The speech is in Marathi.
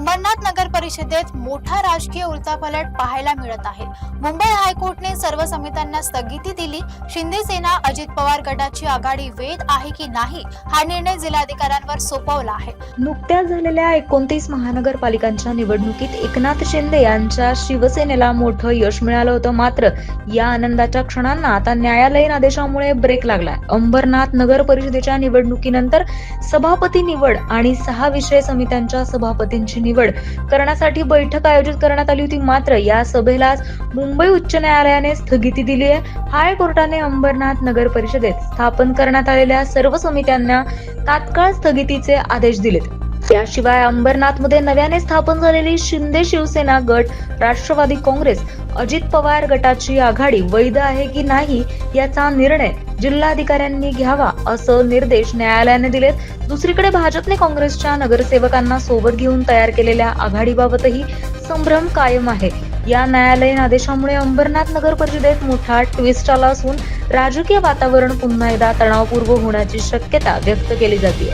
अंबरनाथ नगर परिषदेत मोठा राजकीय उलथापालट पाहायला मिळत आहे। मुंबई हायकोर्टाने सर्व समित्यांना स्थगिती दिली। शिंदे सेना अजित पवार गटाची आघाडी वैध आहे की नाही हा निर्णय जिल्हाधिकाऱ्यांवर सोपवला आहे। नुकत्याच झालेल्या 29 महानगरपालिकांच्या निवडणुकीत एकनाथ शिंदे यांच्या शिवसेनेला मोठं यश मिळालं होतं। मात्र या आनंदाच्या क्षणांना आता न्यायालयीन आदेशामुळे ब्रेक लागलाय। अंबरनाथ नगर परिषदेच्या निवडणुकीनंतर सभापती निवड आणि 6 विषय समित्यांच्या सभापतींची निवड करण्यासाठी बैठक आयोजित करण्यात आली होती। मात्र या सभेलाच मुंबई उच्च न्यायालयाने स्थगिती दिली आहे। हायकोर्टाने अंबरनाथ नगर परिषदेत स्थापन करण्यात आलेल्या सर्व समित्यांना तात्काळ स्थगितीचे आदेश दिलेत। त्याशिवाय अंबरनाथमध्ये नव्याने स्थापन झालेली शिंदे शिवसेना गट, राष्ट्रवादी काँग्रेस, अजित पवार गटाची आघाडी वैध आहे की नाही याचा निर्णय जिल्हाधिकाऱ्यांनी घ्यावा असं निर्देश न्यायालयाने दिलेत। दुसरीकडे भाजपने काँग्रेसच्या नगरसेवकांना सोबत घेऊन तयार केलेल्या आघाडीबाबतही संभ्रम कायम आहे। या न्यायालयीन आदेशामुळे अंबरनाथ नगर परिषदेत मोठा ट्विस्ट आला असून राजकीय वातावरण पुन्हा एकदा तणावपूर्ण होण्याची शक्यता व्यक्त केली जाते।